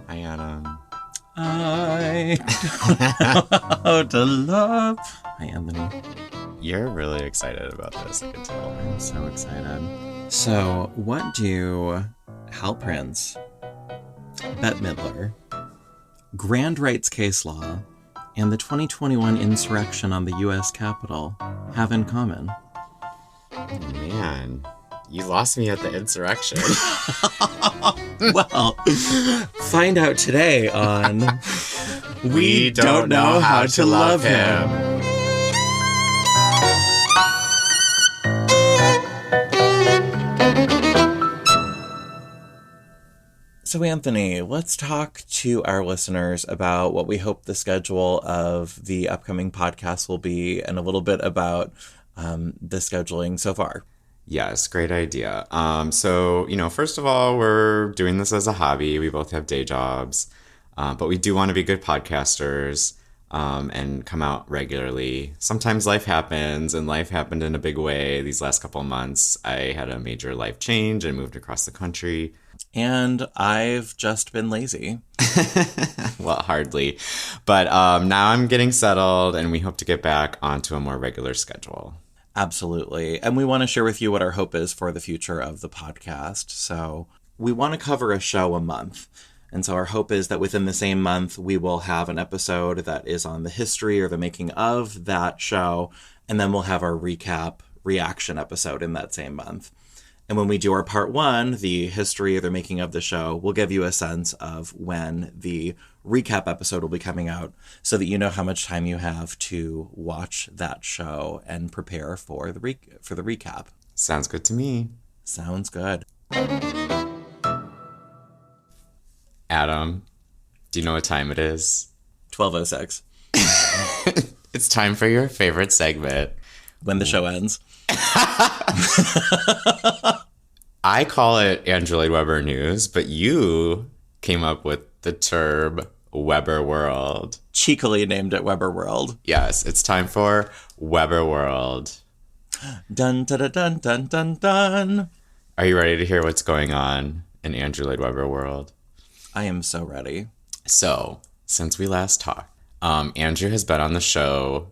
Hi, Adam. I don't know how to love. Hi, Anthony. You're really excited about this, I can tell. I'm so excited. So, what do Hal Prince, Bette Midler, grand rights case law, and the 2021 insurrection on the U.S. Capitol have in common? Oh, man. You lost me at the insurrection. Well, find out today on We Don't Know How to Love Him. So, Anthony, let's talk to our listeners about what we hope the schedule of the upcoming podcast will be and a little bit about the scheduling so far. Yes, great idea. First of all, we're doing this as a hobby. We both have day jobs, but we do want to be good podcasters and come out regularly. Sometimes life happens, and life happened in a big way these last couple of months. I had a major life change and moved across the country. And I've just been lazy. Well, hardly. But now I'm getting settled, and we hope to get back onto a more regular schedule. Absolutely. And we want to share with you what our hope is for the future of the podcast. So we want to cover a show a month. And so our hope is that within the same month, we will have an episode that is on the history or the making of that show. And then we'll have our recap reaction episode in that same month. And when we do our part one, the history or the making of the show, we'll give you a sense of when the recap episode will be coming out so that you know how much time you have to watch that show and prepare for the recap. Sounds good to me. Sounds good. Adam, do you know what time it is? 12:06. It's time for your favorite segment. When the show ends. I call it Andrew Lloyd Webber News, but you came up with the term Webber World. Cheekily named it Webber World. Yes, it's time for Webber World. Dun dun dun dun dun dun dun. Are you ready to hear what's going on in Andrew Lloyd Webber World? I am so ready. So, since we last talked, Andrew has been on the show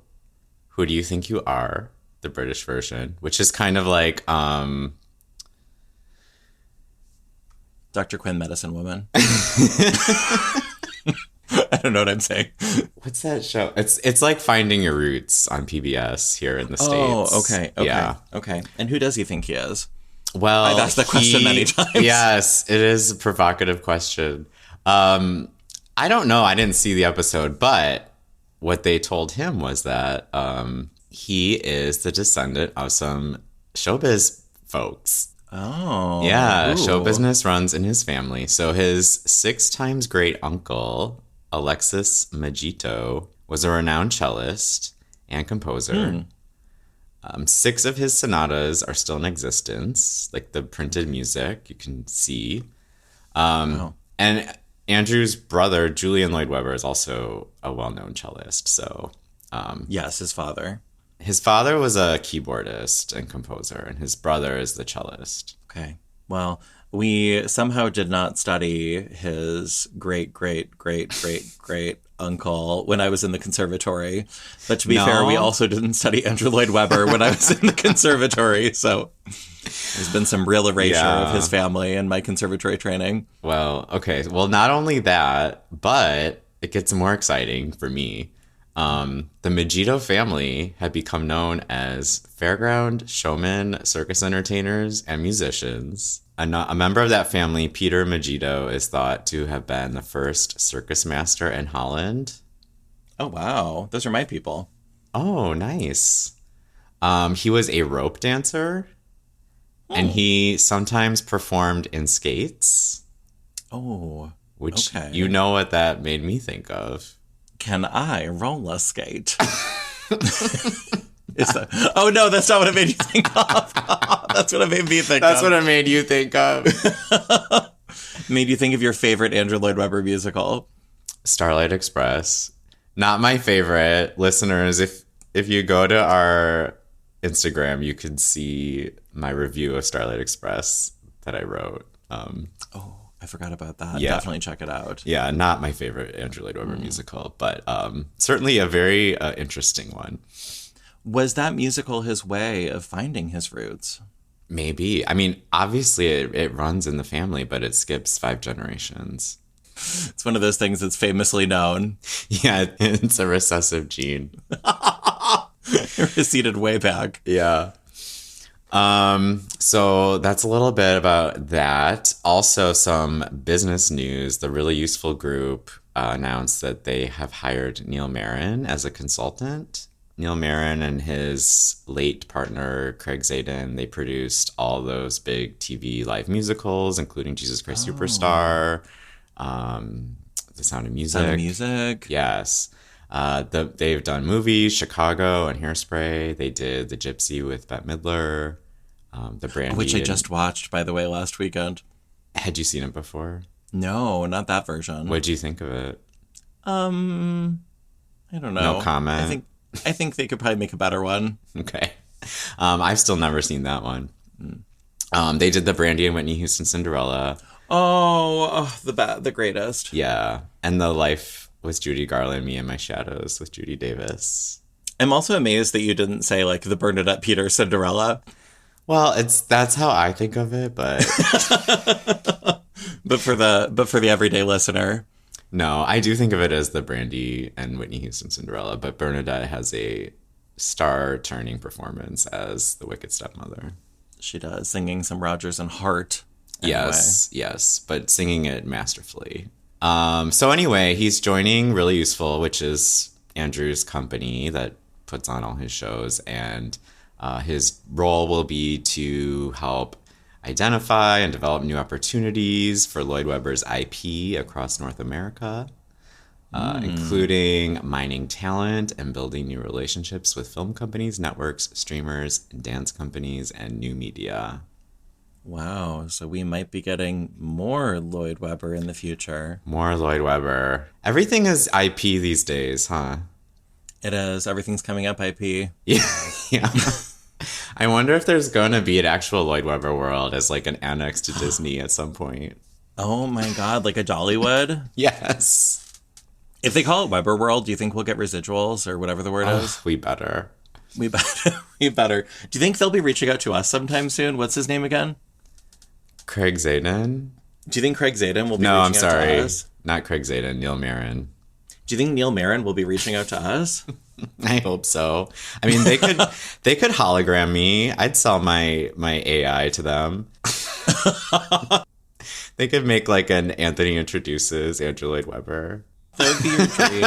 Who Do You Think You Are? The British version, which is kind of like Dr. Quinn, Medicine Woman. I don't know what I'm saying. What's that show? It's like Finding Your Roots on PBS here in the States. Oh, okay. Yeah. Okay. And who does he think he is? Well, I've asked that question many times. Yes, it is a provocative question. I don't know. I didn't see the episode, but what they told him was that he is the descendant of some showbiz folks. Oh. Yeah, Ooh. show business runs in his family. So his 6 times great uncle, Alexis Majito, was a renowned cellist and composer. 6 of his sonatas are still in existence, like the printed music you can see. And Andrew's brother, Julian Lloyd Webber, is also a well-known cellist. So, yes, his father. His father was a keyboardist and composer, and his brother is the cellist. Okay. Well, we somehow did not study his great uncle when I was in the conservatory. But to be fair, we also didn't study Andrew Lloyd Webber when I was in the conservatory. So there's been some real erasure of his family in my conservatory training. Well, okay. Well, not only that, but it gets more exciting for me. The Majito family had become known as fairground showmen, circus entertainers, and musicians. A member of that family, Peter Majito, is thought to have been the first circus master in Holland. Oh, wow. Those are my people. Oh, nice. He was a rope dancer, and he sometimes performed in skates. Oh, which okay. You know what that made me think of. Can I roller skate? Oh, no, that's not what it made you think of. That's what it made me think of. That's what it made you think of. Made you think of your favorite Andrew Lloyd Webber musical? Starlight Express. Not my favorite. Listeners, if you go to our Instagram, you can see my review of Starlight Express that I wrote. I forgot about that. Yeah. Definitely check it out. Yeah, not my favorite Andrew Lloyd Webber musical, but certainly a very interesting one. Was that musical his way of finding his roots? Maybe. I mean, obviously it runs in the family, but it skips 5 generations. It's one of those things that's famously known. Yeah, it's a recessive gene. Receded way back. Yeah. So that's a little bit about that. Also, some business news. The Really Useful Group announced that they have hired Neil Marin as a consultant. Neil Marin and his late partner, Craig Zadan, they produced all those big TV live musicals, including Jesus Christ Superstar, The Sound of Music. Sound of Music. Yes. They've done movies, Chicago and Hairspray. They did The Gypsy with Bette Midler, The Brandy. Which I just watched, by the way, last weekend. Had you seen it before? No, not that version. What did you think of it? I don't know. No comment? I think they could probably make a better one. Okay. I've still never seen that one. They did the Brandy and Whitney Houston Cinderella. The greatest. Yeah. And The Life with Judy Garland, Me and My Shadows with Judy Davis. I'm also amazed that you didn't say, like, the Bernadette Peters Cinderella. Well, that's how I think of it, but but for the everyday listener. No, I do think of it as the Brandy and Whitney Houston Cinderella, but Bernadette has a star-turning performance as the Wicked Stepmother. She does, singing some Rodgers and Hart. Anyway. Yes, but singing it masterfully. So anyway, he's joining Really Useful, which is Andrew's company that puts on all his shows, and his role will be to help identify and develop new opportunities for Lloyd Webber's IP across North America, including mining talent and building new relationships with film companies, networks, streamers, dance companies, and new media. Wow, so we might be getting more Lloyd Webber in the future. More Lloyd Webber. Everything is IP these days, huh? It is. Everything's coming up IP. Yeah. I wonder if there's going to be an actual Lloyd Webber world as like an annex to Disney at some point. Oh my God, like a Dollywood? Yes. If they call it Webber World, do you think we'll get residuals or whatever the word is? We better. We better. Do you think they'll be reaching out to us sometime soon? What's his name again? Craig Zadan? Do you think Craig Zadan will be No, I'm reaching out sorry. to us? Not Craig Zadan, Neil Marin. Do you think Neil Marin will be reaching out to us? I hope so. I mean, they could hologram me. I'd sell my AI to them. They could make like an Anthony Introduces Andrew Lloyd Webber. That'd be your dream.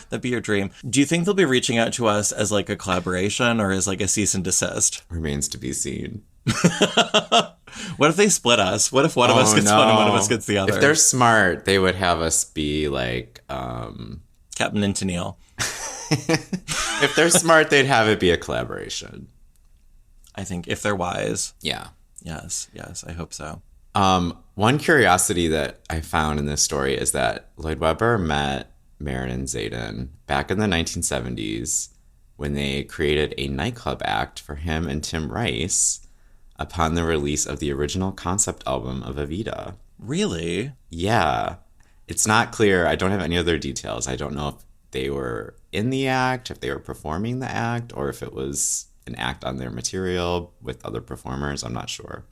That'd be your dream. Do you think they'll be reaching out to us as like a collaboration or as like a cease and desist? Remains to be seen. What if they split us? What if one of us gets one and one of us gets the other? If they're smart, they would have us be like Captain and Tennille. If they're smart, they'd have it be a collaboration. I think if they're wise. Yeah. Yes, I hope so. One curiosity that I found in this story is that Lloyd Webber met Marin and Zadan back in the 1970s when they created a nightclub act for him and Tim Rice upon the release of the original concept album of Evita. Really? Yeah. It's not clear. I don't have any other details. I don't know if they were in the act, if they were performing the act, or if it was an act on their material with other performers. I'm not sure.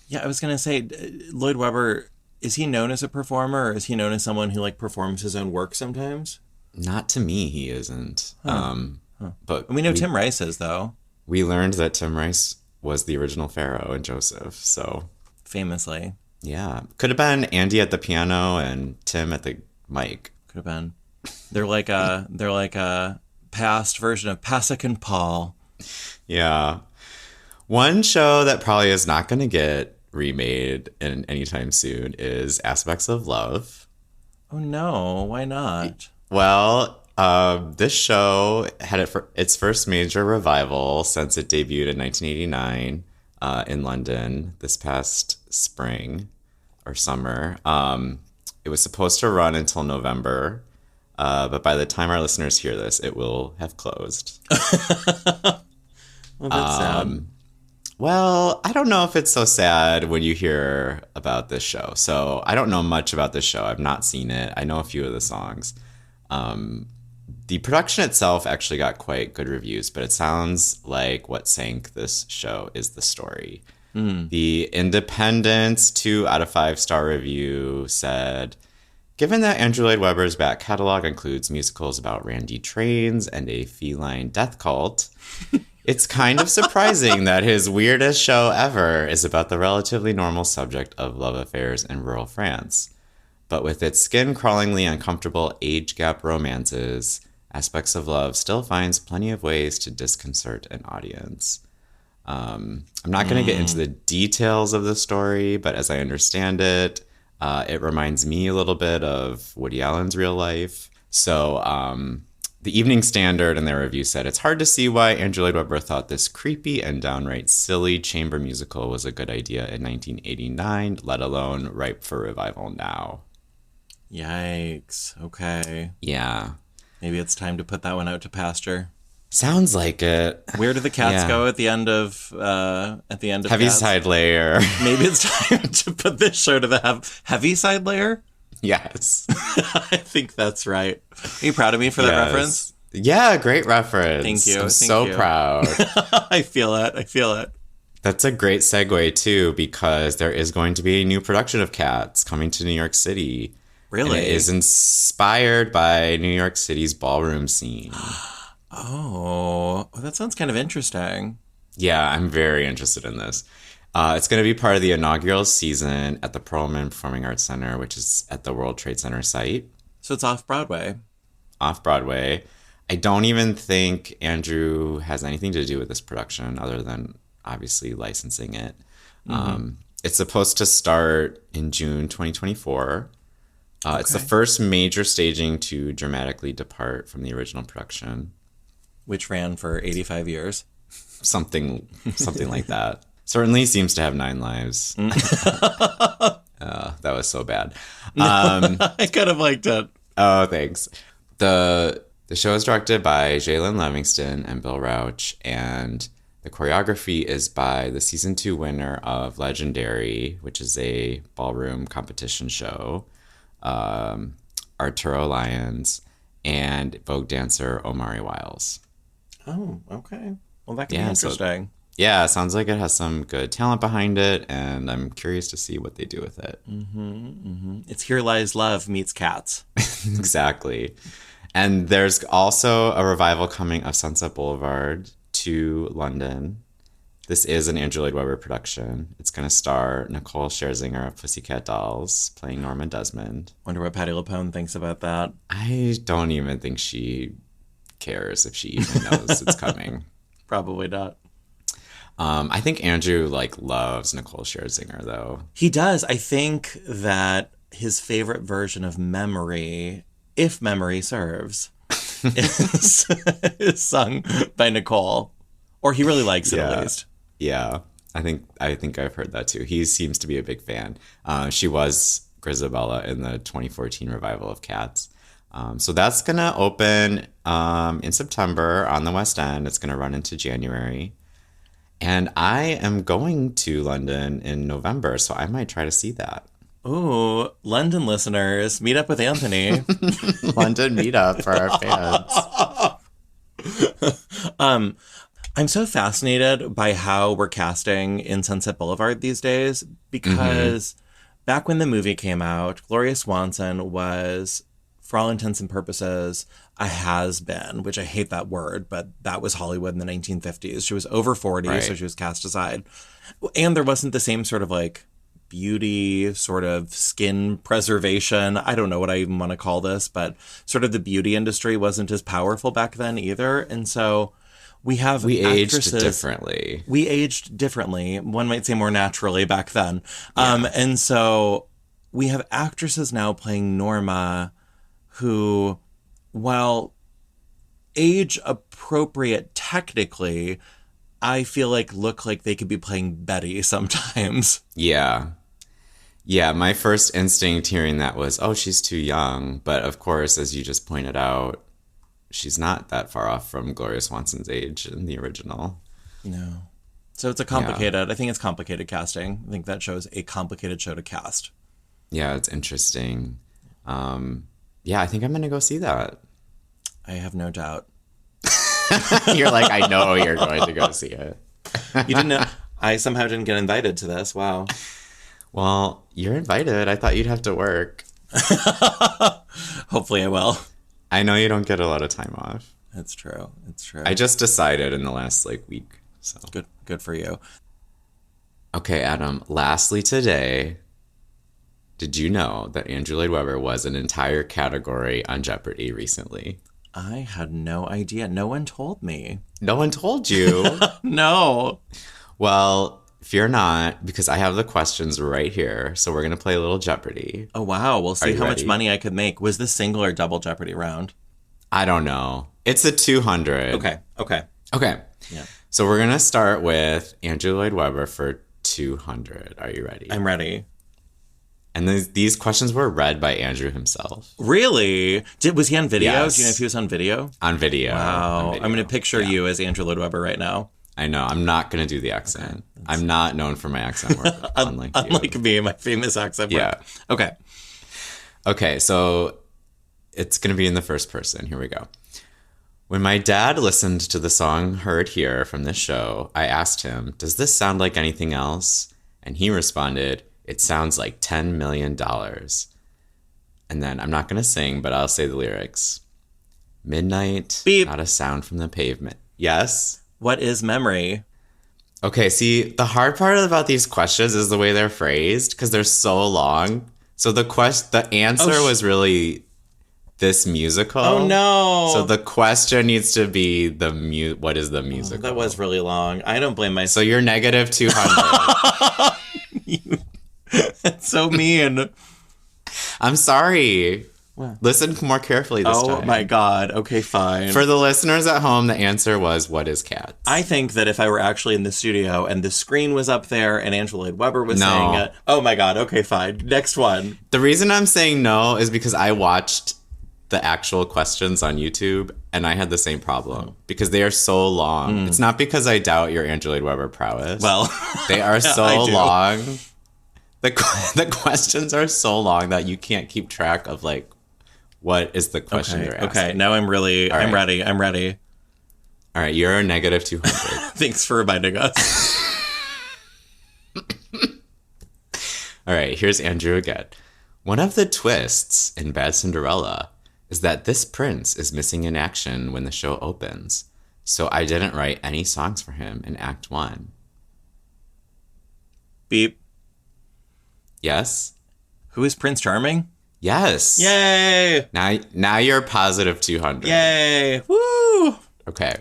Yeah, I was going to say, Lloyd Webber, is he known as a performer or is he known as someone who like performs his own work sometimes? Not to me, he isn't. But we know Tim Rice is, though. We learned that Tim Rice was the original Pharaoh in Joseph, so... Famously. Yeah. Could have been Andy at the piano and Tim at the mic. Could have been. They're like a past version of Pasek and Paul. Yeah. One show that probably is not going to get remade anytime soon is Aspects of Love. Oh no, why not? Well, this show had its first major revival since it debuted in 1989 in London this past spring or summer. It was supposed to run until November, but by the time our listeners hear this, it will have closed. Well, that's sad. Well, I don't know if it's so sad when you hear about this show. So I don't know much about this show. I've not seen it. I know a few of the songs. The production itself actually got quite good reviews, but it sounds like what sank this show is the story. The Independent's 2 out of 5-star review said, given that Andrew Lloyd Webber's back catalog includes musicals about randy trains and a feline death cult, it's kind of surprising that his weirdest show ever is about the relatively normal subject of love affairs in rural France. But with its skin-crawlingly uncomfortable age gap romances, Aspects of Love still finds plenty of ways to disconcert an audience. I'm not going to get into the details of the story, but as I understand it, it reminds me a little bit of Woody Allen's real life. So the Evening Standard in their review said, it's hard to see why Andrew Lloyd Webber thought this creepy and downright silly chamber musical was a good idea in 1989, let alone ripe for revival now. Yikes. Okay. Yeah. Maybe it's time to put that one out to pasture. Sounds like it. Where do the cats go at the end of Heaviside Layer? Maybe it's time to put this show to the Heaviside Layer? Yes. I think that's right. Are you proud of me for that reference? Yeah, great reference. Thank you. I'm so proud. I feel it. That's a great segue, too, because there is going to be a new production of Cats coming to New York City. Really? And it is inspired by New York City's ballroom scene. Oh, that sounds kind of interesting. Yeah, I'm very interested in this. It's going to be part of the inaugural season at the Perlman Performing Arts Center, which is at the World Trade Center site. So it's off-Broadway. Off-Broadway. I don't even think Andrew has anything to do with this production other than obviously licensing it. It's supposed to start in June 2024. It's the first major staging to dramatically depart from the original production. Which ran for 85 years. Something like that. Certainly seems to have 9 lives. That was so bad. I kind of liked it. Oh, thanks. The show is directed by Jalen Livingston and Bill Rauch, and the choreography is by the season 2 winner of Legendary, which is a ballroom competition show, Arturo Lyons, and Vogue dancer Omari Wiles. Oh, okay. Well, that can be interesting. Yeah, it sounds like it has some good talent behind it, and I'm curious to see what they do with it. It's Here Lies Love meets Cats. Exactly. And there's also a revival coming of Sunset Boulevard to London. This is an Andrew Lloyd Webber production. It's going to star Nicole Scherzinger of Pussycat Dolls playing Norma Desmond. Wonder what Patti LuPone thinks about that. I don't even think she cares if she even knows it's coming. Probably not. I think Andrew loves Nicole Scherzinger though. He does. I think that his favorite version of Memory, if memory serves, is sung by Nicole, or he really likes it at least. Yeah, I think I've heard that too. He seems to be a big fan. She was Grisabella in the 2014 revival of Cats. So that's going to open in September on the West End. It's going to run into January. And I am going to London in November, so I might try to see that. Ooh, London listeners, meet up with Anthony. London meetup for our fans. I'm so fascinated by how we're casting in Sunset Boulevard these days because back when the movie came out, Gloria Swanson was, for all intents and purposes, a has-been, which I hate that word, but that was Hollywood in the 1950s. She was over 40, so she was cast aside. And there wasn't the same sort of beauty, sort of skin preservation. I don't know what I even want to call this, but sort of the beauty industry wasn't as powerful back then either. And so we aged differently. We aged differently. One might say more naturally back then. Yeah. And so we have actresses now playing Norma who, while age appropriate technically, I feel look like they could be playing Betty sometimes. Yeah. Yeah, my first instinct hearing that was, oh, she's too young. But of course, as you just pointed out, she's not that far off from Gloria Swanson's age in the original. No. So it's a complicated, I think it's complicated casting. I think that shows a complicated show to cast. Yeah, it's interesting. Yeah, I think I'm going to go see that. I have no doubt. You're like, I know you're going to go see it. You didn't know? I somehow didn't get invited to this. Wow. Well, you're invited. I thought you'd have to work. Hopefully I will. I know you don't get a lot of time off. It's true. It's true. I just decided in the last week. So Good for you. Okay, Adam. Lastly today, did you know that Andrew Lloyd Webber was an entire category on Jeopardy recently? I had no idea. No one told me. No one told you? No. Well, fear not, because I have the questions right here. So we're going to play a little Jeopardy. Oh, wow. We'll see how ready? much money I could make. Was this single or double Jeopardy round? I don't know. It's a 200. Okay. Yeah. So we're going to start with Andrew Lloyd Webber for 200. Are you ready? I'm ready. And these questions were read by Andrew himself. Really? Was he on video? Yes. Do you know if he was on video? On video. Wow. On video. I'm going to picture you as Andrew Lloyd Webber right now. I know. I'm not going to do the accent. Okay. I'm not known for my accent work. Unlike me, my famous accent work. Yeah. Okay. Okay, so it's going to be in the first person. Here we go. When my dad listened to the song heard here from this show, I asked him, does this sound like anything else? And he responded, it sounds like $10 million. And then I'm not going to sing, but I'll say the lyrics. Midnight, Beep. Not a sound from the pavement. Yes? What is memory? Okay, see, the hard part about these questions is the way they're phrased, because they're so long. So the answer was really this musical. Oh, no. So the question needs to be what is the musical? That was really long. I don't blame myself. So you're negative 200. That's so mean. I'm sorry. What? Listen more carefully this time. Oh my God. Okay, fine. For the listeners at home, the answer was, what is Cats? I think that if I were actually in the studio and the screen was up there and Andrew Lloyd Webber was saying it. Oh my God. Okay, fine. Next one. The reason I'm saying no is because I watched the actual questions on YouTube and I had the same problem because they are so long. It's not because I doubt your Andrew Lloyd Webber prowess. Well, they are so long. The questions are so long that you can't keep track of what is the question they're asking. Okay, now I'm ready. I'm ready. All right, you're a negative 200. Thanks for reminding us. All right, here's Andrew again. One of the twists in Bad Cinderella is that this prince is missing in action when the show opens. So I didn't write any songs for him in Act 1. Beep. Yes? Who is Prince Charming? Yes. Yay! Now you're positive 200. Yay! Woo! Okay.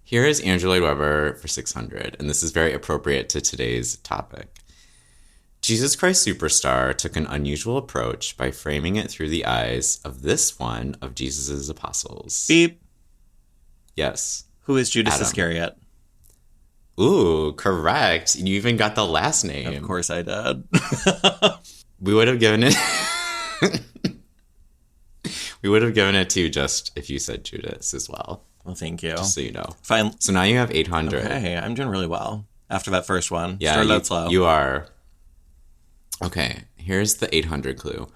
Here is Andrew Lloyd Webber for 600, and this is very appropriate to today's topic. Jesus Christ Superstar took an unusual approach by framing it through the eyes of this one of Jesus' apostles. Beep. Yes. Who is Judas Adam. Iscariot? Ooh, correct. You even got the last name. Of course I did. We would have given it... We would have given it to you just if you said Judas as well. Well, thank you. Just so you know. Fine. So now you have 800. Okay, I'm doing really well. After that first one. Yeah, Started out slow. You are. Okay, here's the 800 clue.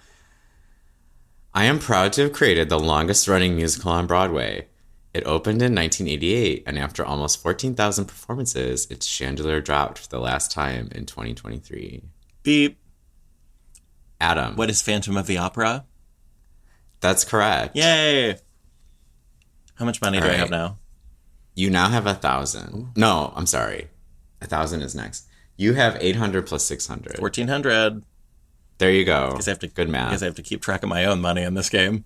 I am proud to have created the longest running musical on Broadway. It opened in 1988, and after almost 14,000 performances, its chandelier dropped for the last time in 2023. Beep. Adam. What is Phantom of the Opera? That's correct. Yay! How much money do I right. have now? You now have 1,000. No, I'm sorry. 1,000 is next. You have 800 plus 600. 1,400. There you go. Because I have to, good math. Because I have to keep track of my own money in this game.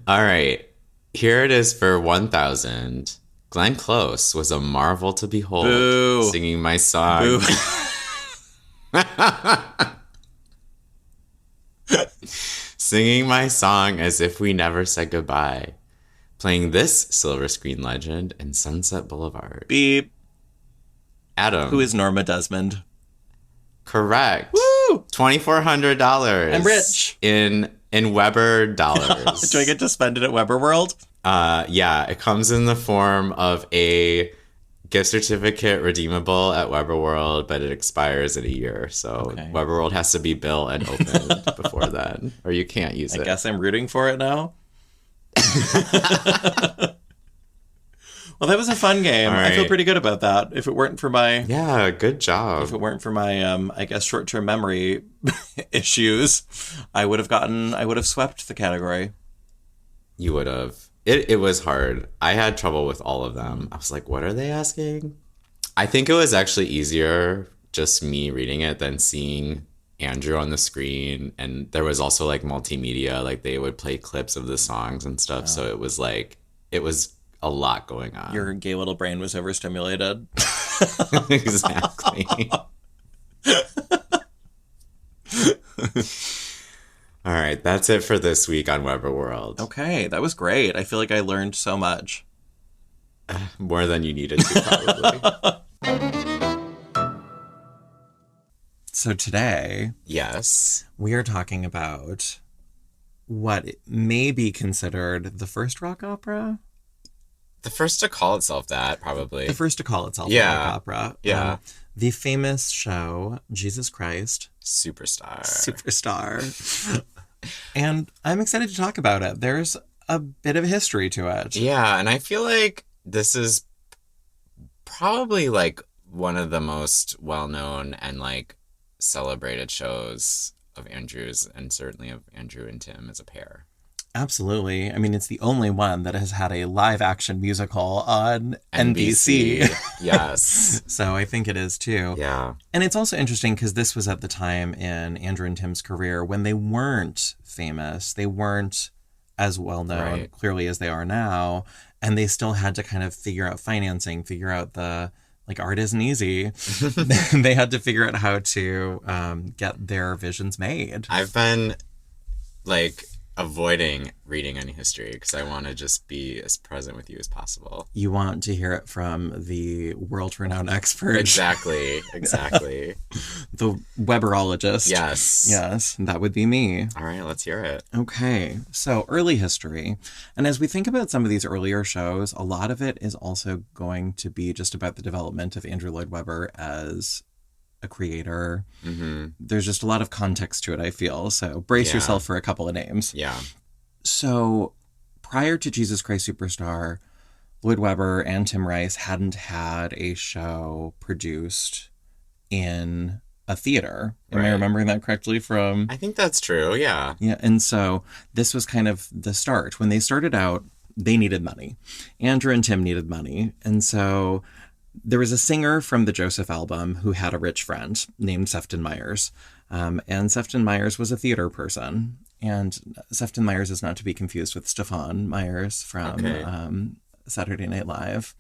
All right. Here it is for 1,000. Glenn Close was a marvel to behold. Boo. Singing my song. Boo. Singing my song as if we never said goodbye. Playing this silver screen legend in Sunset Boulevard. Beep. Adam. Who is Norma Desmond? Correct. Woo! $2,400. I'm rich. In Webber dollars. Do I get to spend it at Webber World? Yeah, it comes in the form of a Gift certificate redeemable at Webber World, but it expires in a year. So Webber World has to be built and opened before then, or you can't use it. I guess I'm rooting for it now. Well, that was a fun game. Right. I feel pretty good about that. If it weren't for my... Yeah, good job. If it weren't for my, I guess, short-term memory issues, I would have swept the category. You would have. It was hard. I had trouble with all of them. I was like, what are they asking? I think it was actually easier just me reading it than seeing Andrew on the screen. And there was also like multimedia, like they would play clips of the songs and stuff. Oh. So it was a lot going on. Your gay little brain was overstimulated. Exactly. All right, that's it for this week on Webber World. Okay, that was great. I feel like I learned so much. More than you needed to, probably. So today... Yes. We are talking about what may be considered the first rock opera. The first to call itself that, probably. The first to call itself a rock opera. Yeah. The famous show, Jesus Christ. Superstar. And I'm excited to talk about it. There's a bit of history to it. Yeah, and I feel like this is probably like one of the most well-known and like celebrated shows of Andrew's, and certainly of Andrew and Tim as a pair. Absolutely. I mean, it's the only one that has had a live action musical on NBC. Yes. So I think it is too. Yeah. And it's also interesting because this was at the time in Andrew and Tim's career when they weren't famous. They weren't as well known, clearly, as they are now. And they still had to kind of figure out financing, figure out art isn't easy. They had to figure out how to get their visions made. I've been avoiding reading any history because I want to just be as present with you as possible. You want to hear it from the world-renowned expert. Exactly. The Webberologist. Yes, that would be me. All right, let's hear it. Okay, so early history. And as we think about some of these earlier shows, a lot of it is also going to be just about the development of Andrew Lloyd Webber as a creator. Mm-hmm. There's just a lot of context to it, I feel. So brace yourself for a couple of names. Yeah. So prior to Jesus Christ Superstar, Lloyd Webber and Tim Rice hadn't had a show produced in a theater. Am I remembering that correctly from... I think that's true, yeah. Yeah, and so this was kind of the start. When they started out, they needed money. Andrew and Tim needed money. And so... there was a singer from the Joseph album who had a rich friend named Sefton Myers. And Sefton Myers was a theater person. And Sefton Myers is not to be confused with Stefan Myers from Saturday Night Live.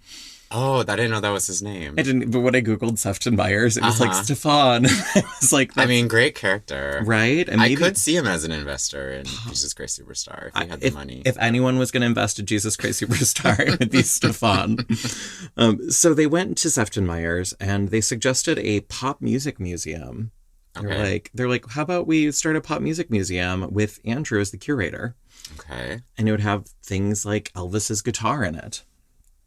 Oh, I didn't know that was his name. I didn't, but when I Googled Sefton Myers, it was like Stefan. I was like, I mean, great character. Right? And maybe... I could see him as an investor in Jesus Christ Superstar if he had the money. If anyone was going to invest in Jesus Christ Superstar, it would be Stefan. So they went to Sefton Myers and they suggested a pop music museum. Okay. They're like, how about we start a pop music museum with Andrew as the curator? Okay. And it would have things like Elvis's guitar in it.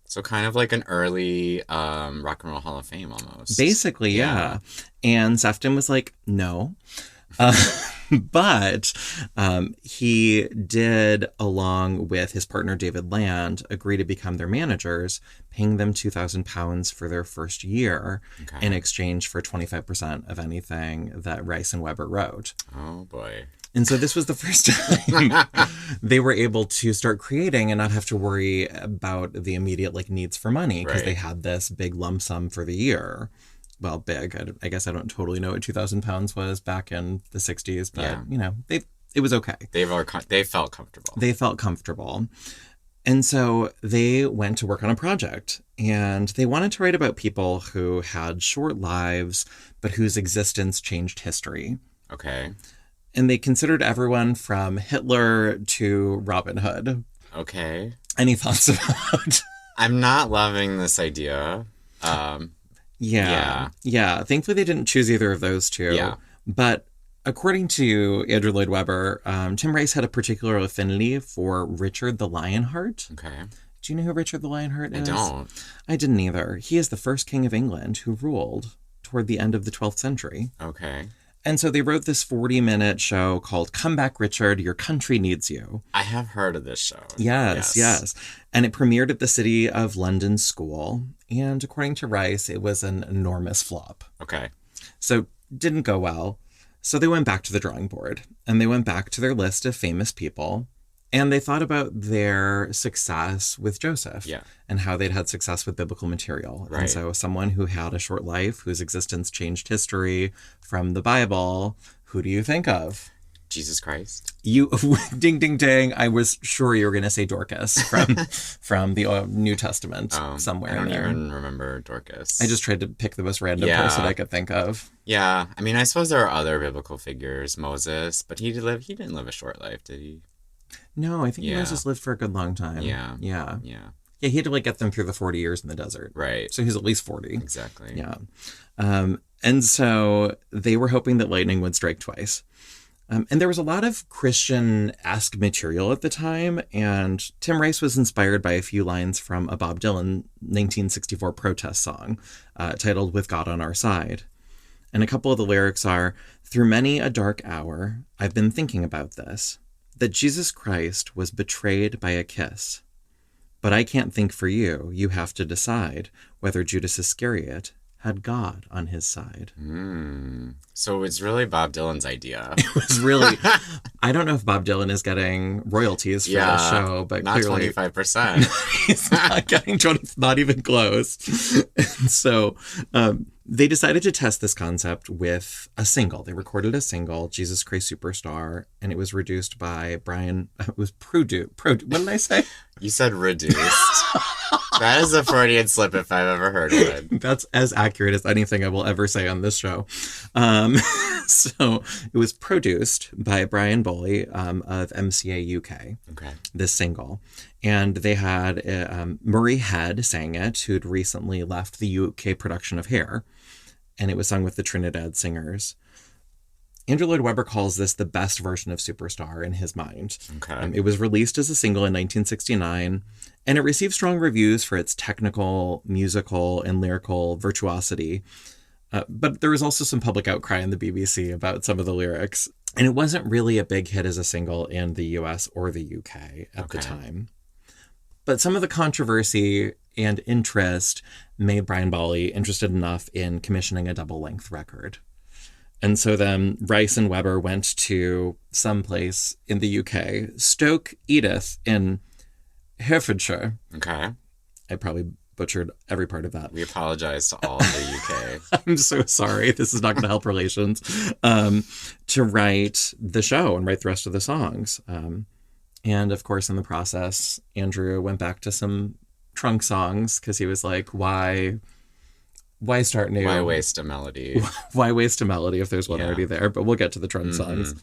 So kind of like an early Rock and Roll Hall of Fame almost. Basically, yeah. And Sefton was like, no. But he did, along with his partner David Land, agree to become their managers, paying them £2,000 for their first year in exchange for 25% of anything that Rice and Webber wrote. Oh, boy. And so this was the first time they were able to start creating and not have to worry about the immediate needs for money because they had this big lump sum for the year. Well, big. I guess I don't totally know what £2,000 was back in the 60s, but it was okay. They felt comfortable. They felt comfortable. And so they went to work on a project, and they wanted to write about people who had short lives, but whose existence changed history. Okay. And they considered everyone from Hitler to Robin Hood. Okay. Any thoughts about? I'm not loving this idea. Yeah. Thankfully, they didn't choose either of those two. Yeah. But according to Andrew Lloyd Webber, Tim Rice had a particular affinity for Richard the Lionheart. Okay. Do you know who Richard the Lionheart is? I don't. I didn't either. He is the first king of England who ruled toward the end of the 12th century. Okay. And so they wrote this 40-minute show called Come Back, Richard, Your Country Needs You. I have heard of this show. Yes. And it premiered at the City of London School. And according to Rice, it was an enormous flop. Okay. So didn't go well. So they went back to the drawing board. And they went back to their list of famous people. And they thought about their success with Joseph and how they'd had success with biblical material. Right. And so someone who had a short life, whose existence changed history from the Bible, who do you think of? Jesus Christ. You, ding, ding, ding. I was sure you were going to say Dorcas from the New Testament somewhere in there. I don't even remember Dorcas. I just tried to pick the most random person I could think of. Yeah. I mean, I suppose there are other biblical figures. Moses, but he didn't live a short life, did he? No, I think Moses lived for a good long time. Yeah, he had to get them through the 40 years in the desert. Right. So he's at least 40. Exactly. Yeah. And so they were hoping that lightning would strike twice. And there was a lot of Christian-esque material at the time, and Tim Rice was inspired by a few lines from a Bob Dylan 1964 protest song titled With God on Our Side. And a couple of the lyrics are, through many a dark hour, I've been thinking about this, that Jesus Christ was betrayed by a kiss. But I can't think for you. You have to decide whether Judas Iscariot had God on his side. So it's really Bob Dylan's idea. It was really... I don't know if Bob Dylan is getting royalties for this show, but not clearly... 25%. He's not getting 20, not even close. And so they decided to test this concept with a single. They recorded a single, Jesus Christ Superstar, and it was reduced by Brian... It was produced. What did I say? You said reduced. That is a Freudian slip if I've ever heard one. That's as accurate as anything I will ever say on this show. So it was produced by Brian Bowley of MCA UK, this single. And they had Murray Head sang it, who'd recently left the UK production of Hair. And it was sung with the Trinidad Singers. Andrew Lloyd Webber calls this the best version of Superstar in his mind. It was released as a single in 1969, and it received strong reviews for its technical, musical, and lyrical virtuosity. But there was also some public outcry in the BBC about some of the lyrics. And it wasn't really a big hit as a single in the US or the UK at the time. But some of the controversy and interest made Brian Bowley interested enough in commissioning a double-length record. And so then Rice and Webber went to some place in the UK, Stoke Edith in Herefordshire. Okay. I probably butchered every part of that. We apologize to all of the UK. I'm so sorry. This is not going to help relations. To write the show and write the rest of the songs. And of course, in the process, Andrew went back to some trunk songs because he was like, why start new? Why waste a melody? Why waste a melody if there's one already there? But we'll get to the trunk songs.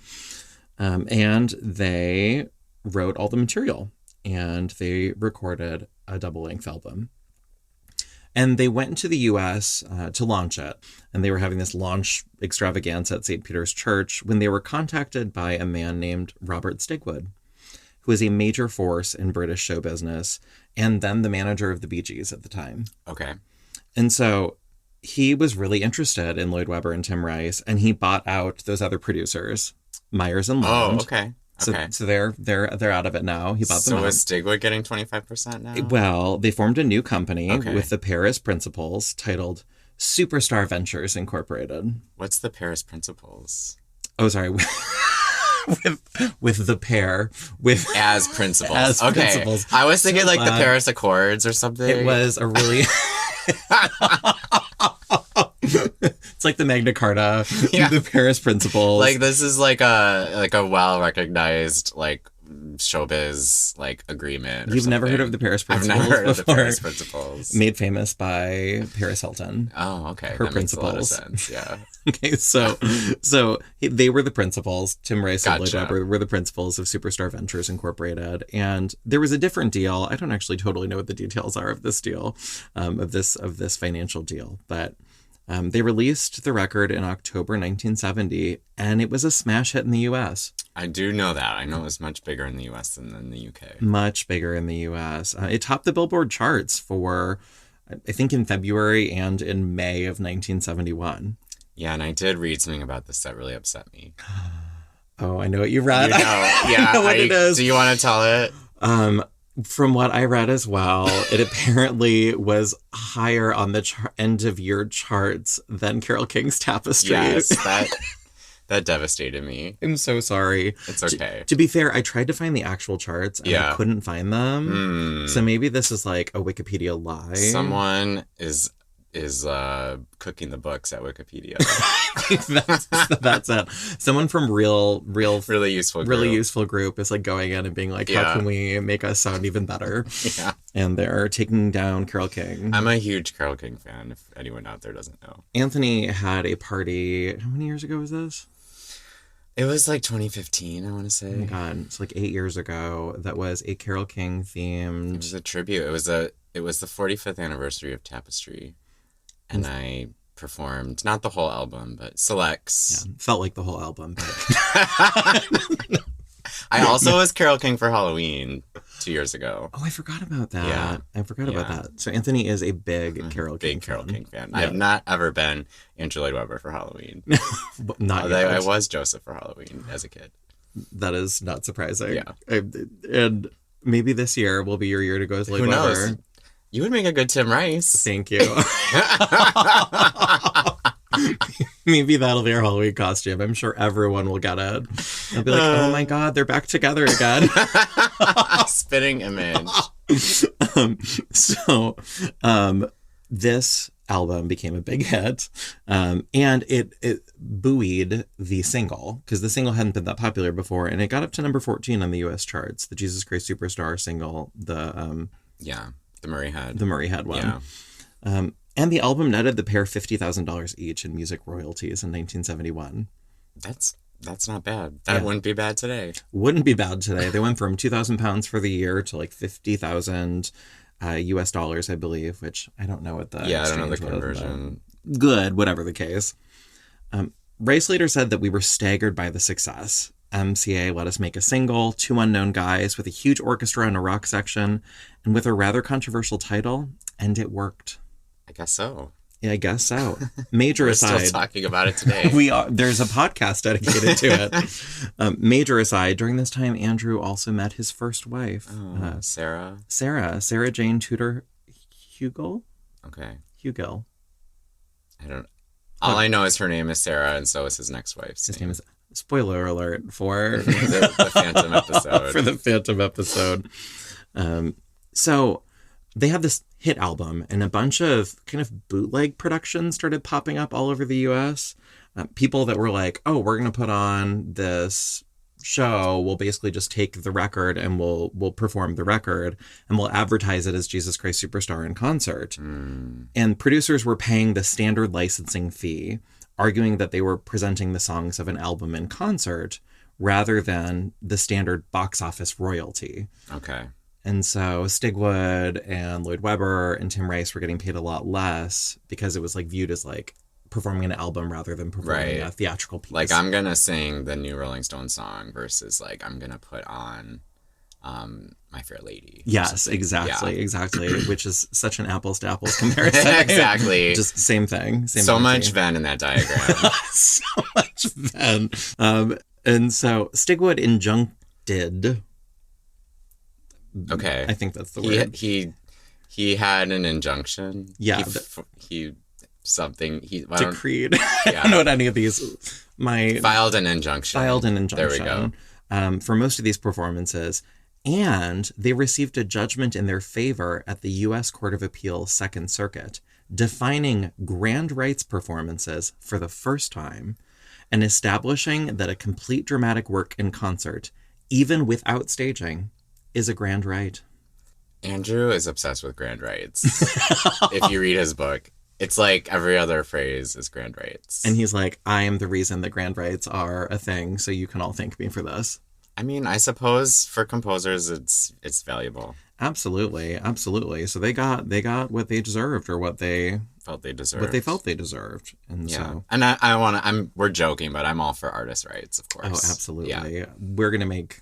And they wrote all the material and they recorded a double-length album. And they went into the U.S. To launch it. And they were having this launch extravaganza at St. Peter's Church when they were contacted by a man named Robert Stigwood, who was a major force in British show business and then the manager of the Bee Gees at the time. Okay. And so he was really interested in Lloyd Webber and Tim Rice, and he bought out those other producers, Myers and Loyd. Oh, okay. So they're out of it now. He bought them out. So is Stigwood getting 25% now? Well, they formed a new company with the Paris principals titled Superstar Ventures Incorporated. What's the Paris principals? Oh, sorry. with the pair as principals. Principals. I was thinking the Paris Accords or something. It was a really it's like the Magna Carta, the Paris principles. Like this is like a well recognized showbiz agreement. You've never heard of the Paris principles? I've never heard of the Paris principles. Made famous by Paris Hilton. Oh, okay. Her that principles. Makes a lot of sense. Yeah. Okay, so they were the principals. Tim Rice and Lloyd Webber were the principals of Superstar Ventures Incorporated, and there was a different deal. I don't actually totally know what the details are of this deal, of this financial deal, but They released the record in October 1970, and it was a smash hit in the U.S. I do know that. I know it was much bigger in the U.S. than in the U.K. Much bigger in the U.S. It topped the Billboard charts for, I think, in February and in May of 1971. Yeah, and I did read something about this that really upset me. Oh, I know what you read. You know, yeah, I know what it is. Do you want to tell it? From what I read as well, it apparently was higher on the end of year charts than Carole King's Tapestry. Yes, that devastated me. I'm so sorry. It's okay. To be fair, I tried to find the actual charts and I couldn't find them. So maybe this is like a Wikipedia lie. Someone is cooking the books at Wikipedia. that's it. Someone from really useful group is like going in and being like, how can we make us sound even better? Yeah. And they're taking down Carole King. I'm a huge Carole King fan, if anyone out there doesn't know. Anthony had a party. How many years ago was this? It was like 2015, I want to say. Oh my God, it's like 8 years ago. That was a Carole King themed. It was a tribute. It was the 45th anniversary of Tapestry. And I performed, not the whole album, but selects. Yeah, felt like the whole album. But... I also was Carole King for Halloween 2 years ago. Oh, I forgot about that. Yeah. I forgot about that. So Anthony is a big Carole King fan. Yeah. I have not ever been Andrew Lloyd Webber for Halloween. Not yet. I was Joseph for Halloween as a kid. That is not surprising. Yeah. And maybe this year will be your year to go as Lloyd Webber. Who knows? You would make a good Tim Rice. Thank you. Maybe that'll be our Halloween costume. I'm sure everyone will get it. They'll be like, oh my God, they're back together again. Spitting image. This album became a big hit. And it buoyed the single, because the single hadn't been that popular before. And it got up to number 14 on the US charts. The Jesus Christ Superstar single. The Murray Head one. Yeah. And the album netted the pair $50,000 each in music royalties in 1971. That's not bad. That wouldn't be bad today. Wouldn't be bad today. They went from £2,000 for the year to like 50,000 US dollars, I believe, which I don't know what the I don't know the conversion. Good, whatever the case. Rice later said that we were staggered by the success. MCA let us make a single, two unknown guys with a huge orchestra and a rock section, and with a rather controversial title, and it worked. I guess so. Yeah, I guess so. Major We're aside. We're still talking about it today. We are. There's a podcast dedicated to it. Major aside, during this time, Andrew also met his first wife. Sarah? Sarah Jane Tudor Hugill? Okay. Hugill. All I know is her name is Sarah, and so is his next wife's His name is... Spoiler alert for the Phantom episode. For the Phantom episode. So they had this hit album, and a bunch of kind of bootleg productions started popping up all over the U.S. People that were like, oh, we're going to put on this show. We'll basically just take the record and we'll perform the record and we'll advertise it as Jesus Christ Superstar in concert. And producers were paying the standard licensing fee, arguing that they were presenting the songs of an album in concert rather than the standard box office royalty. Okay. And so Stigwood and Lloyd Webber and Tim Rice were getting paid a lot less because it was like viewed as like performing an album rather than performing a theatrical piece. Like, I'm going to sing the new Rolling Stones song versus like I'm going to put on My Fair Lady. Yes, exactly. Which is such an apples to apples comparison. Exactly. Just same thing. So much Venn in that diagram. So much Venn. And so Stigwood injuncted. Okay. I think that's the word. He had an injunction. Yeah. He decreed. I don't know what any of these. Filed an injunction. There we go. For most of these performances. And they received a judgment in their favor at the U.S. Court of Appeals Second Circuit, defining grand rights performances for the first time and establishing that a complete dramatic work in concert, even without staging, is a grand right. Andrew is obsessed with grand rights. If you read his book, it's like every other phrase is grand rights. And he's like, I am the reason that grand rights are a thing, so you can all thank me for this. I mean, I suppose for composers, it's valuable. Absolutely. So they got what they deserved, or what they felt they deserved. What they felt they deserved. And so... And we're joking, but I'm all for artist rights, of course. Oh, absolutely. Yeah. We're going to make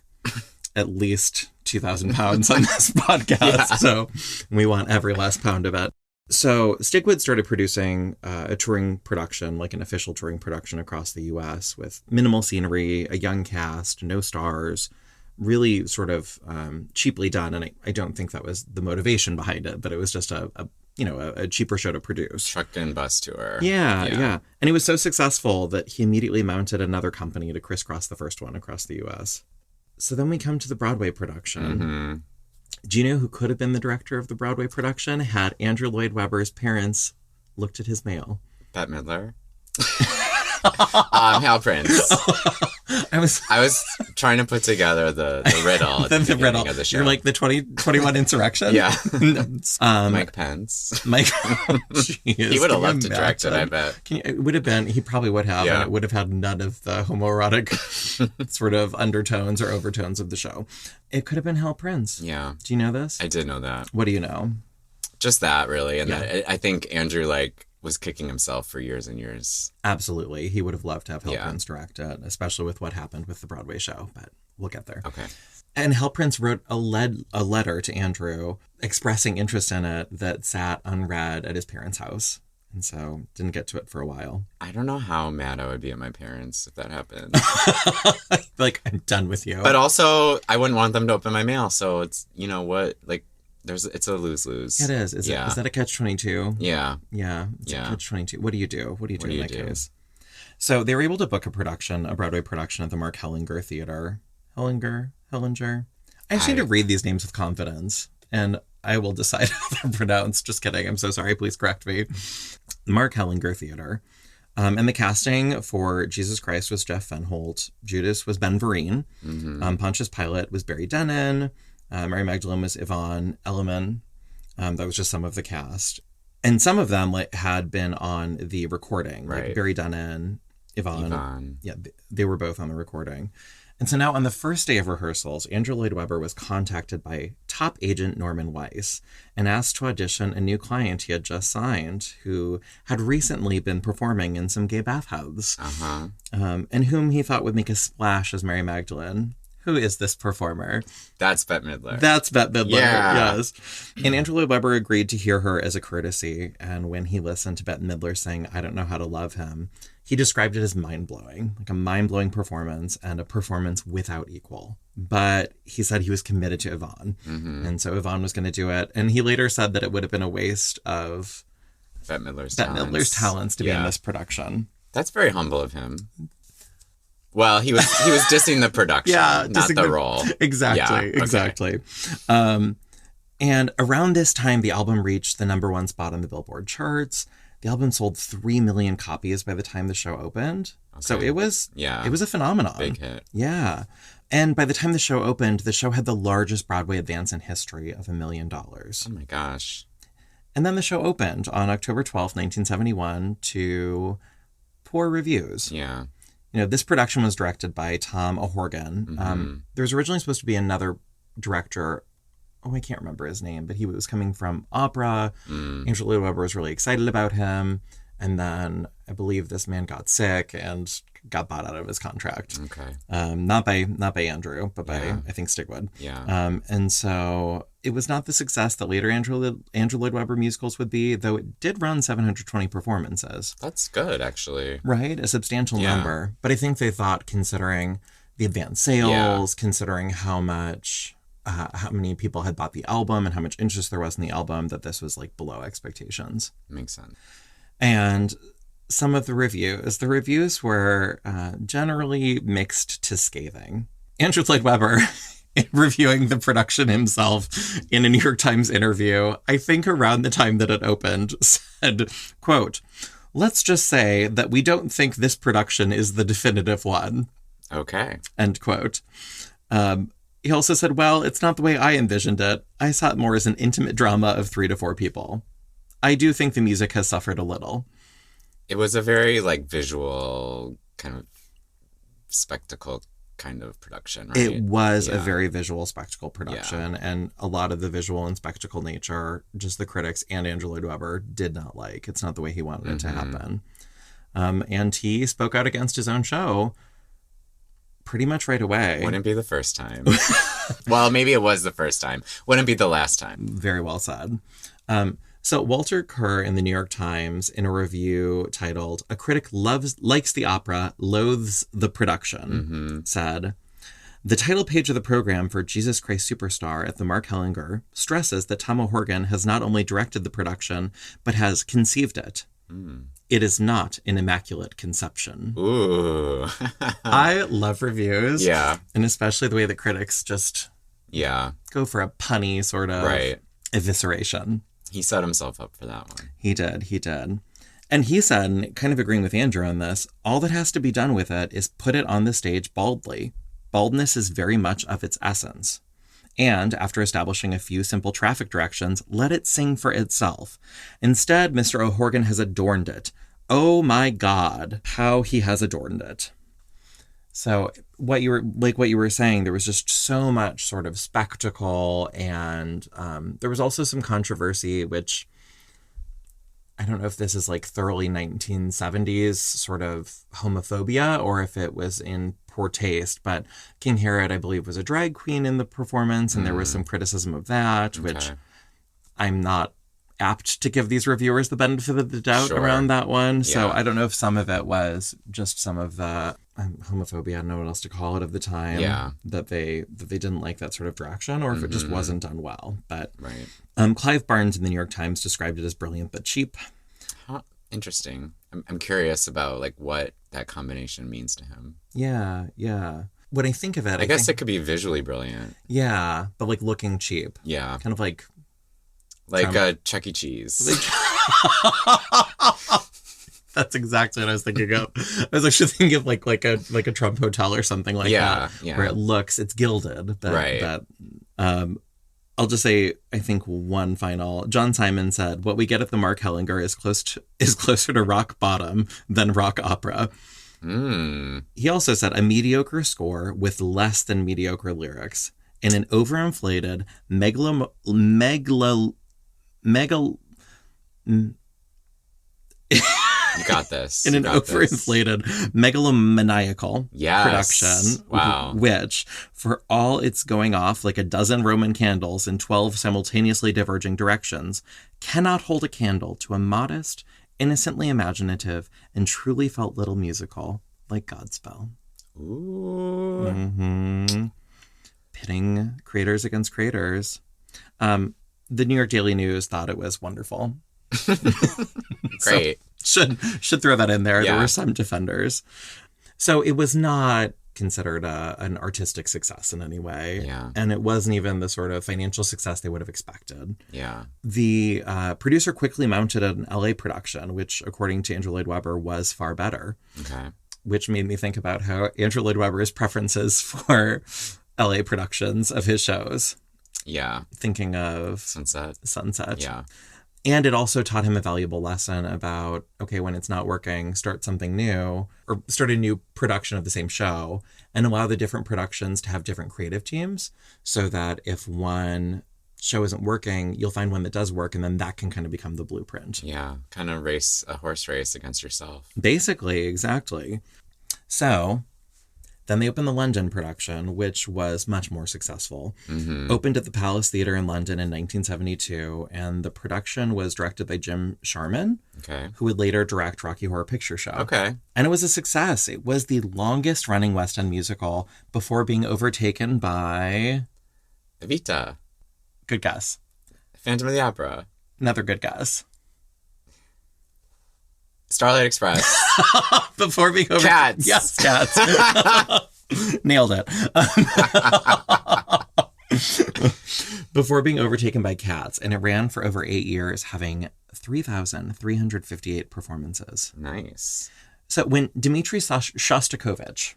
at least £2,000 on this podcast. So we want every last pound of it. So Stigwood started producing a touring production, like an official touring production across the U.S. with minimal scenery, a young cast, no stars, really sort of cheaply done. And I don't think that was the motivation behind it, but it was just a cheaper show to produce. Truck and bus tour. Yeah. And it was so successful that he immediately mounted another company to crisscross the first one across the U.S. So then we come to the Broadway production. Mm-hmm. Do you know who could have been the director of the Broadway production had Andrew Lloyd Webber's parents looked at his mail? Bette Midler? Hal Prince. I was trying to put together the riddle at the riddle of the show. You're like the 2021 insurrection? Yeah. Mike Pence. He would have loved to direct it, I bet. It would have been, he probably would have, and it would have had none of the homoerotic sort of undertones or overtones of the show. It could have been Hal Prince. Yeah. Do you know this? I did know that. What do you know? Just that, really. And I think Andrew, was kicking himself for years and years. Absolutely. He would have loved to have Hal Prince direct it, especially with what happened with the Broadway show, but we'll get there. Okay. And Hal Prince wrote a letter to Andrew expressing interest in it that sat unread at his parents' house. And so didn't get to it for a while. I don't know how mad I would be at my parents if that happened. I'm done with you. But also, I wouldn't want them to open my mail. So it's, it's a lose-lose. It is. Is that a catch-22? Yeah. Yeah. It's a catch-22. What do you do? What do you do in that case? So they were able to book a Broadway production at the Mark Hellinger Theater. Hellinger? I just need to read these names with confidence, and I will decide how they're pronounced. Just kidding. I'm so sorry. Please correct me. Mark Hellinger Theater. And the casting for Jesus Christ was Jeff Fenholt. Judas was Ben Vereen. Mm-hmm. Pontius Pilate was Barry Dennen. Mary Magdalene was Yvonne Elliman. That was just some of the cast. And some of them had been on the recording. Right. Like Barry Dennen, Yvonne. Yeah, they were both on the recording. And so now on the first day of rehearsals, Andrew Lloyd Webber was contacted by top agent Norman Weiss and asked to audition a new client he had just signed who had recently been performing in some gay bathhouses. Uh-huh. And whom he thought would make a splash as Mary Magdalene. Who is this performer? That's Bette Midler. Yeah. Yes. And Andrew Lloyd Webber agreed to hear her as a courtesy. And when he listened to Bette Midler saying, "I don't know how to love him," he described it as mind-blowing, like a mind-blowing performance and a performance without equal. But he said he was committed to Yvonne. Mm-hmm. And so Yvonne was going to do it. And he later said that it would have been a waste of Bette Midler's talents to be in this production. That's very humble of him. Well, he was dissing the production, not the role. Exactly. And around this time, the album reached the #1 spot on the Billboard charts. The album sold 3 million copies by the time the show opened. Okay. So it was a phenomenon. Big hit. Yeah. And by the time the show opened, the show had the largest Broadway advance in history of $1 million. Oh my gosh. And then the show opened on October 12th, 1971 to poor reviews. Yeah. This production was directed by Tom O'Horgan. Mm-hmm. There was originally supposed to be another director. Oh, I can't remember his name, but he was coming from opera. Andrew Lloyd Webber was really excited about him. And then I believe this man got sick and got bought out of his contract. Okay. Not by Andrew, but by, I think, Stigwood. Yeah. And so it was not the success that later Andrew Lloyd Webber musicals would be, though it did run 720 performances. That's good, actually. Right? A substantial number. But I think they thought, considering the advanced sales, considering how many people had bought the album and how much interest there was in the album, that this was below expectations. Makes sense. And some of the reviews were generally mixed to scathing. Andrew Lloyd Webber, in reviewing the production himself in a New York Times interview, I think around the time that it opened, said, quote, "Let's just say that we don't think this production is the definitive one." Okay. End quote. He also said, "Well, it's not the way I envisioned it. I saw it more as an intimate drama of 3 to 4 people. I do think the music has suffered a little." It was a very visual kind of spectacle kind of production, right? It was a very visual spectacle production, and a lot of the visual and spectacle nature, just the critics and Andrew Lloyd Webber did not like. It's not the way he wanted it to happen. And he spoke out against his own show pretty much right away. Wouldn't be the first time. Well, maybe it was the first time. Wouldn't be the last time. Very well said. So Walter Kerr in the New York Times, in a review titled "A Critic Likes the Opera, Loathes the Production," said, "The title page of the program for Jesus Christ Superstar at the Mark Hellinger stresses that Tom O'Horgan has not only directed the production, but has conceived it. It is not an immaculate conception." Ooh. I love reviews. Yeah. And especially the way that critics just go for a punny sort of evisceration. He set himself up for that one. He did. And he said, kind of agreeing with Andrew on this, all that has to be done with it is put it on the stage baldly. Baldness is very much of its essence. And after establishing a few simple traffic directions, let it sing for itself. Instead, Mr. O'Horgan has adorned it. Oh my God, how he has adorned it. So what you were saying, there was just so much sort of spectacle, and there was also some controversy, which I don't know if this is like thoroughly 1970s sort of homophobia or if it was in poor taste, but King Herod, I believe, was a drag queen in the performance, and there was some criticism of that, which I'm not apt to give these reviewers the benefit of the doubt around that one. So I don't know if some of it was just some of the homophobia, I don't know what else to call it, of the time, that they didn't like that sort of direction, or if it just wasn't done well. But Clive Barnes in the New York Times described it as brilliant but cheap. Huh. Interesting. I'm curious about like what that combination means to him. Yeah. When I think of it, I guess it could be visually brilliant. Yeah, but like looking cheap. Yeah. Kind of like Chuck E. Cheese. That's exactly what I was thinking of. I was actually thinking of like a Trump hotel or something like that, where it's gilded. But I'll just say, I think one final. John Simon said, "What we get at the Mark Hellinger is closer to rock bottom than rock opera." He also said, "A mediocre score with less than mediocre lyrics and an overinflated You got this. In an overinflated megalomaniacal production. Wow. Which, for all it's going off like a dozen Roman candles in 12 simultaneously diverging directions, cannot hold a candle to a modest, innocently imaginative, and truly felt little musical like Godspell." Ooh. Pitting creators against creators. The New York Daily News thought it was wonderful. Great. So, should throw that in there. There were some defenders. So it was not considered an artistic success in any way. Yeah. And it wasn't even the sort of financial success they would have expected. Yeah. The producer quickly mounted an LA production, which, according to Andrew Lloyd Webber, was far better. Okay. Which made me think about how Andrew Lloyd Webber's preferences for LA productions of his shows. Yeah. Thinking of Sunset. Yeah. And it also taught him a valuable lesson about, okay, when it's not working, start something new, or start a new production of the same show, and allow the different productions to have different creative teams, so that if one show isn't working, you'll find one that does work, and then that can kind of become the blueprint. Yeah, kind of race a horse race against yourself. Basically, exactly. So then they opened the London production, which was much more successful. Opened at the Palace Theatre in London in 1972, and the production was directed by Jim Sharman, who would later direct Rocky Horror Picture Show. And it was a success. It was the longest running West End musical before being overtaken by... Evita. Good guess. Phantom of the Opera. Another good guess. Starlight Express. Before being over... Cats. Yes, Cats. Nailed it. Before being overtaken by Cats, and it ran for over 8 years, having 3,358 performances. Nice. So when Dmitri Shostakovich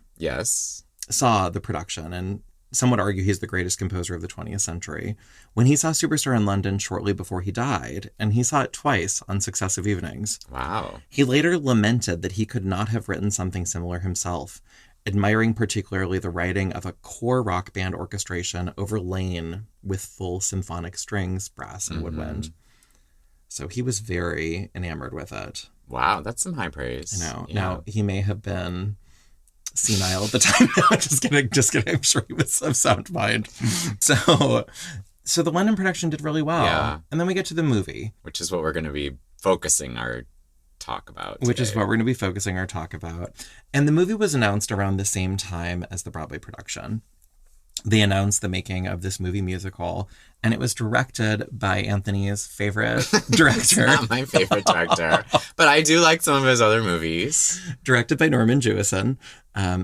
saw the production, and some would argue he's the greatest composer of the 20th century, when he saw Superstar in London shortly before he died, and he saw it twice on successive evenings. Wow. He later lamented that he could not have written something similar himself, admiring particularly the writing of a core rock band orchestration overlain with full symphonic strings, brass, and woodwind. So he was very enamored with it. Wow, that's some high praise. I know. Yeah. Now, he may have been senile at the time. Just kidding. I'm sure he was of sound mind. So the London production did really well. Yeah. And then we get to the movie. Which is what we're going to be focusing our talk about today. And the movie was announced around the same time as the Broadway production. They announced the making of this movie musical, and it was directed by Anthony's favorite director. It's not my favorite director, but I do like some of his other movies. Directed by Norman Jewison,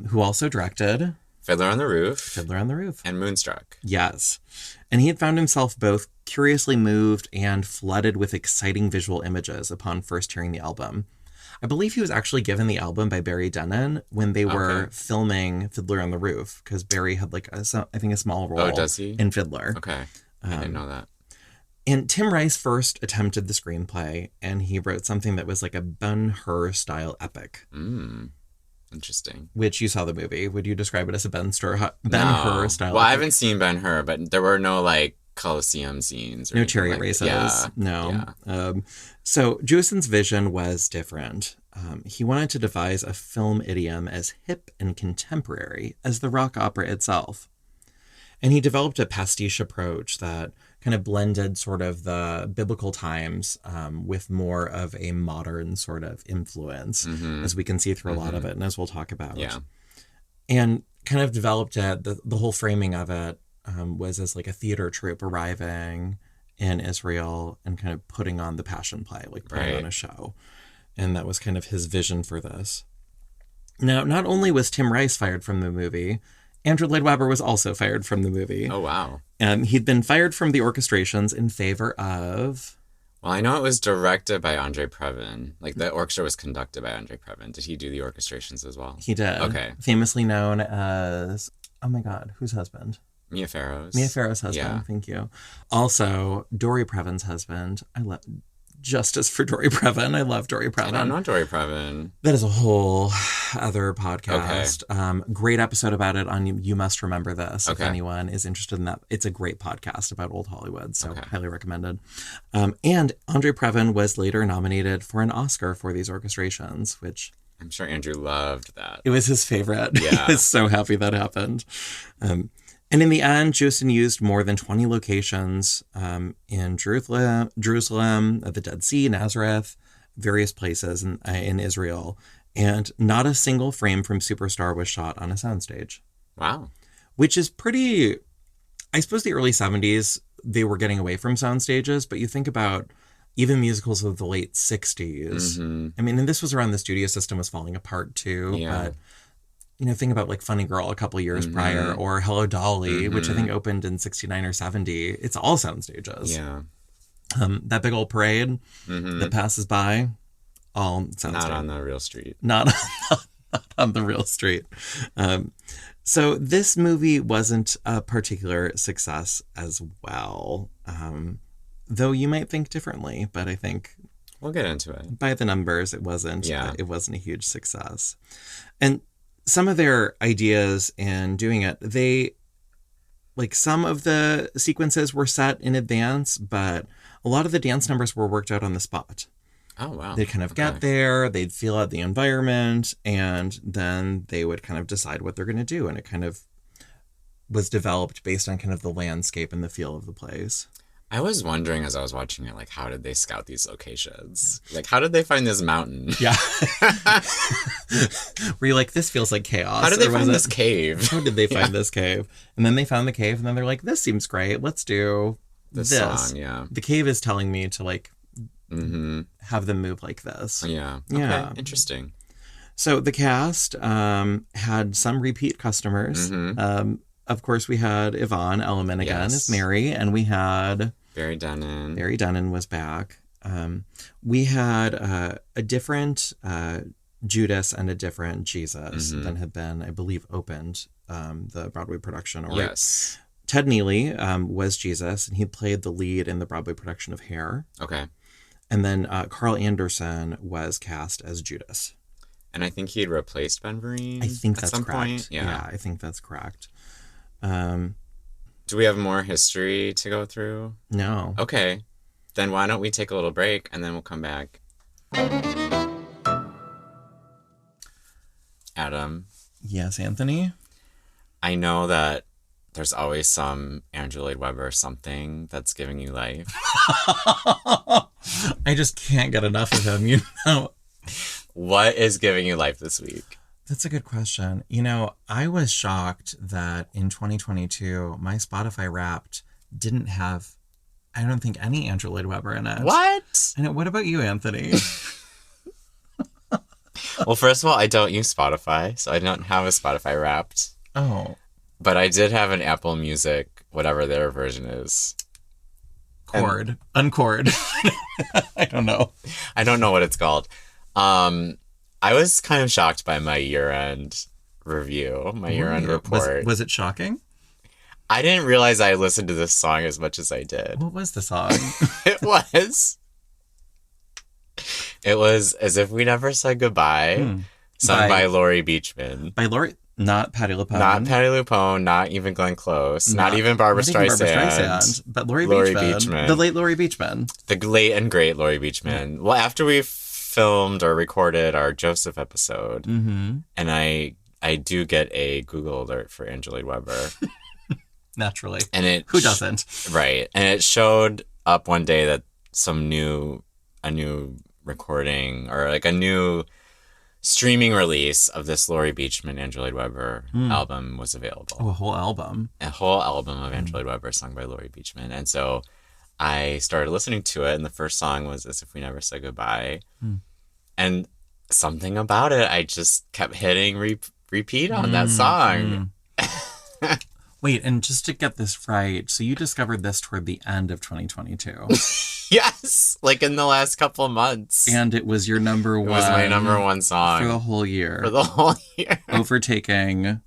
who also directed Fiddler on the Roof. And Moonstruck. Yes. And he had found himself both curiously moved and flooded with exciting visual images upon first hearing the album. I believe he was actually given the album by Barry Dennen when they were filming Fiddler on the Roof, because Barry had a small role does he? in Fiddler. Okay. I didn't know that. And Tim Rice first attempted the screenplay, and he wrote something that was like a Ben-Hur style epic. Interesting. Which you saw the movie. Would you describe it as a Ben-Hur style? Well, I haven't seen Ben-Hur, but there were no Colosseum scenes. Or no chariot races. Yeah. No. Yeah. So Jewison's vision was different. He wanted to devise a film idiom as hip and contemporary as the rock opera itself. And he developed a pastiche approach that kind of blended sort of the biblical times with more of a modern sort of influence, as we can see through a lot of it, and as we'll talk about. Yeah. And kind of developed it, the whole framing of it was as a theater troupe arriving in Israel and kind of putting on the Passion Play, putting on a show. And that was kind of his vision for this. Now, not only was Tim Rice fired from the movie, Andrew Lloyd Webber was also fired from the movie. Oh, wow. He'd been fired from the orchestrations in favor of... Well, I know it was directed by Andre Previn. The orchestra was conducted by Andre Previn. Did he do the orchestrations as well? He did. Okay. Famously known as... Oh my God, whose husband? Mia Farrow's husband, yeah. Thank you. Also, Dory Previn's husband. I love justice for Dory Previn. I love Dory Previn. I don't know Dory Previn. That is a whole other podcast. Okay. Great episode about it on You Must Remember This. If anyone is interested in that. It's a great podcast about old Hollywood, so highly recommended. And Andre Previn was later nominated for an Oscar for these orchestrations, which... I'm sure Andrew loved that. It was his favorite. Yeah. He was so happy that happened. And in the end, Jewison used more than 20 locations in Jerusalem, the Dead Sea, Nazareth, various places in Israel. And not a single frame from Superstar was shot on a soundstage. Wow. Which is pretty... I suppose the early 70s, they were getting away from sound stages, but you think about even musicals of the late 60s. I mean, and this was around the studio system was falling apart too, but... think about Funny Girl a couple years prior, or Hello Dolly, which I think opened in 69 or 70. It's all sound stages. Yeah. That big old parade that passes by, all sound Not stage. on the real street. Not on the real street. So this movie wasn't a particular success as well, though you might think differently, but I think... We'll get into it. By the numbers, it wasn't a huge success. And some of their ideas in doing it, some of the sequences were set in advance, but a lot of the dance numbers were worked out on the spot. Oh, wow. They'd kind of get there, they'd feel out the environment, and then they would kind of decide what they're going to do. And it kind of was developed based on kind of the landscape and the feel of the place. I was wondering as I was watching it, how did they scout these locations? How did they find this mountain? Yeah. Were you like, this feels like chaos? How did they find this cave? How did they find this cave? And then they found the cave, and then they're like, this seems great. Let's do this song, yeah. The cave is telling me to, have them move like this. Yeah. Yeah. Okay. Interesting. So the cast had some repeat customers. Of course, we had Yvonne Elliman again as Mary, and we had... Barry Dennen. Barry Dennen was back. We had a different Judas and a different Jesus than had been, I believe, opened the Broadway production. Yes. Ted Neely was Jesus, and he played the lead in the Broadway production of Hair. Okay. And then Carl Anderson was cast as Judas. And I think he'd replaced Ben Vereen I think at that's some correct. point. Yeah, I think that's correct. Do we have more history to go through? No. Okay. Then why don't we take a little break and then we'll come back. Adam. Yes, Anthony? I know that there's always some Andrew Lloyd Webber something that's giving you life. I just can't get enough of him, you know. What is giving you life this week? That's a good question. You know, I was shocked that in 2022, my Spotify Wrapped didn't have, I don't think, any Andrew Lloyd Webber in it. What? And what about you, Anthony? Well, first of all, I don't use Spotify, so I don't have a Spotify Wrapped. Oh. But I did have an Apple Music, whatever their version is. Uncord. I don't know. I don't know what it's called. I was kind of shocked by my year-end review, my year-end report. Was it shocking? I didn't realize I listened to this song as much as I did. What was the song? It was As If We Never Said Goodbye, sung by Laurie Beachman. By Laurie, not Patti LuPone. Not Patti LuPone, not even Glenn Close, not even Barbra Streisand. But Laurie Beachman. The late Laurie Beachman. The late and great Laurie Beachman. Yeah. Well, after we filmed or recorded our Joseph episode, and I do get a Google alert for Andrew Lloyd Webber. Naturally. And who doesn't? Right. And it showed up one day that a new recording or like a new streaming release of this Laurie Beachman Andrew Lloyd Webber album was available. Oh, a whole album. A whole album of Andrew Lloyd Webber sung by Laurie Beachman. And so I started listening to it, and the first song was As If We Never Said Goodbye. And something about it, I just kept hitting repeat on that song. Wait, and just to get this right, so you discovered this toward the end of 2022. Yes, like in the last couple of months. And it was your number one. It was my number one song. For the whole year. Overtaking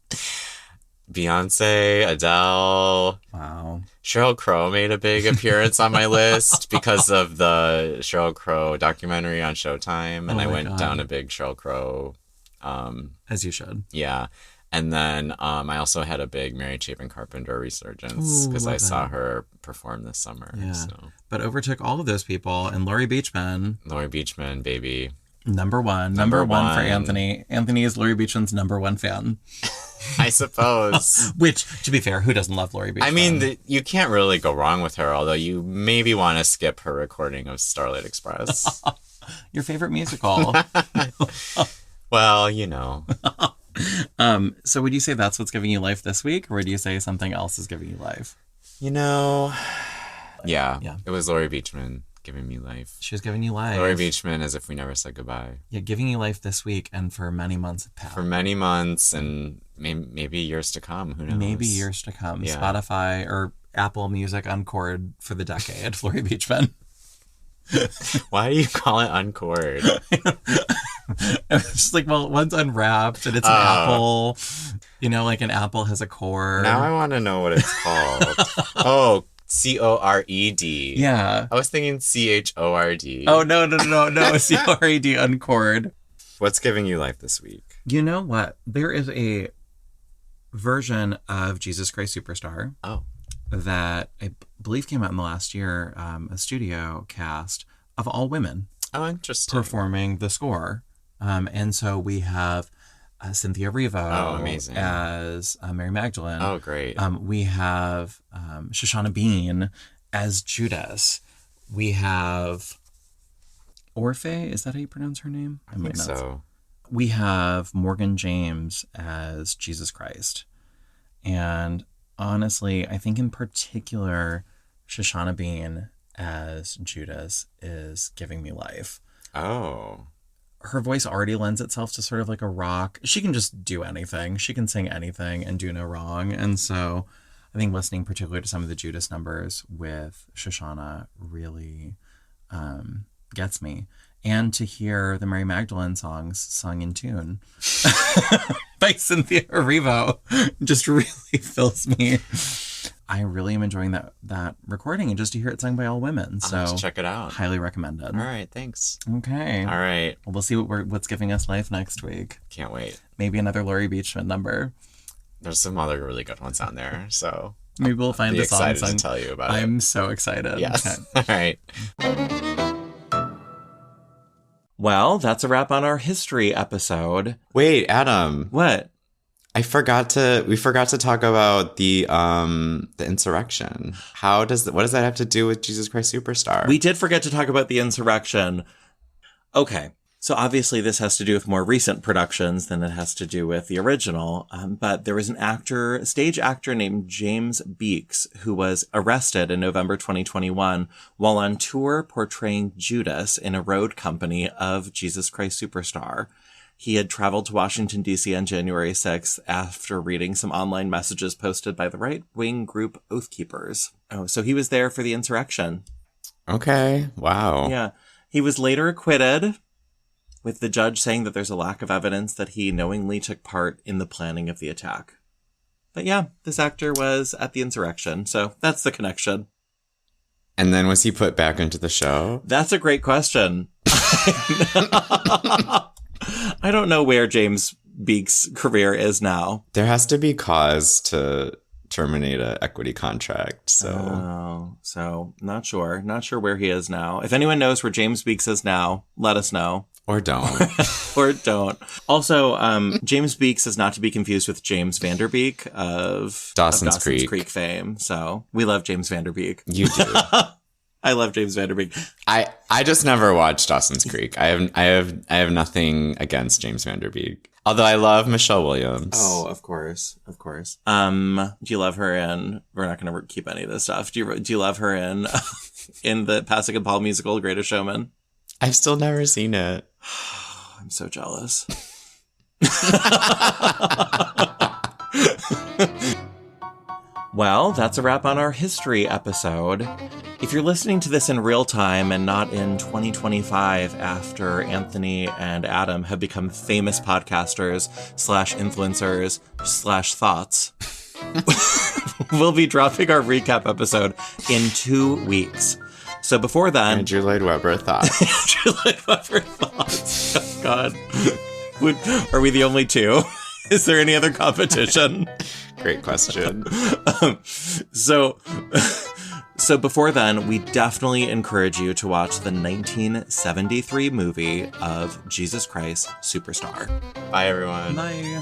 Beyonce, Adele. Wow. Sheryl Crow made a big appearance on my list because of the Sheryl Crow documentary on Showtime. And I went down a big Sheryl Crow. As you should. Yeah. And then I also had a big Mary Chapin Carpenter resurgence because I saw her perform this summer. Yeah. So. But overtook all of those people. And Laurie Beachman. Laurie Beachman, baby. Number one for Anthony. Anthony is Laurie Beachman's number one fan. I suppose. Which, to be fair, who doesn't love Laurie Beachman? I mean, you can't really go wrong with her, although you maybe want to skip her recording of Starlight Express. Your favorite musical. Well, you know. So would you say that's what's giving you life this week, or would you say something else is giving you life? You know, yeah. It was Laurie Beachman giving me life. She was giving you life. Laurie Beachman, As If We Never Said Goodbye. Yeah, giving you life this week and for many months past. For many months and maybe years to come. Who knows? Maybe years to come. Yeah. Spotify or Apple Music Uncord for the decade. Laurie Beachman. Why do you call it Uncord? It's just like, well, one's unwrapped and it's an apple. You know, like an apple has a cord. Now I want to know what it's called. Oh, CORED. Yeah. I was thinking CHORD. Oh, no. CORED, Uncord. What's giving you life this week? You know what? There is a version of Jesus Christ Superstar. Oh. That I believe came out in the last year, a studio cast of all women. Oh, interesting. Performing the score. And so we have Cynthia Erivo as Mary Magdalene. Oh, great. We have Shoshana Bean as Judas. We have Orphe. Is that how you pronounce her name? I think so. We have Morgan James as Jesus Christ. And honestly, I think in particular, Shoshana Bean as Judas is giving me life. Oh. Her voice already lends itself to sort of like a rock. She can just do anything. She can sing anything and do no wrong. And so I think listening particularly to some of the Judas numbers with Shoshana really gets me. And to hear the Mary Magdalene songs sung in tune by Cynthia Erivo just really fills me. I really am enjoying that recording, and just to hear it sung by all women. So I'll have to check it out. Highly recommended. All right, thanks. Okay. All right. Well, we'll see what's giving us life next week. Can't wait. Maybe another Laurie Beachman number. There's some other really good ones on there, so maybe we'll find a song. Excited to tell you about it. I'm so excited. Yes. Okay. All right. Well, that's a wrap on our history episode. Wait, Adam. What? We forgot to talk about the insurrection. What does that have to do with Jesus Christ Superstar? We did forget to talk about the insurrection. Okay. So obviously this has to do with more recent productions than it has to do with the original. But there was a stage actor named James Beeks who was arrested in November 2021 while on tour portraying Judas in a road company of Jesus Christ Superstar. He had traveled to Washington, D.C. on January 6th after reading some online messages posted by the right-wing group Oath Keepers. Oh, so he was there for the insurrection. Okay. Wow. Yeah. He was later acquitted, with the judge saying that there's a lack of evidence that he knowingly took part in the planning of the attack. But yeah, this actor was at the insurrection, so that's the connection. And then was he put back into the show? That's a great question. I don't know where James Beeks' career is now. There has to be cause to terminate an equity contract, so not sure where he is now. If anyone knows where James Beeks is now, let us know. Or don't. Or don't. Also, James Beeks is not to be confused with James Van Der Beek of Dawson's Creek fame. So we love James Van Der Beek. You do. I love James Van Der Beek. I just never watched Dawson's Creek. I have nothing against James Van Der Beek. Although I love Michelle Williams. Oh, of course. Do you love her in? We're not going to keep any of this stuff. Do you love her in the Pasek and Paul musical, Greatest Showman? I've still never seen it. I'm so jealous. Well, that's a wrap on our history episode. If you're listening to this in real time and not in 2025 after Anthony and Adam have become famous podcasters /influencers /thoughts, we'll be dropping our recap episode in 2 weeks. So before then... Andrew Lloyd Webber Thoughts. Andrew Lloyd Webber Thoughts. Oh, God. Are we the only two? Is there any other competition? Great question. So before then, we definitely encourage you to watch the 1973 movie of Jesus Christ Superstar. Bye, everyone. Bye.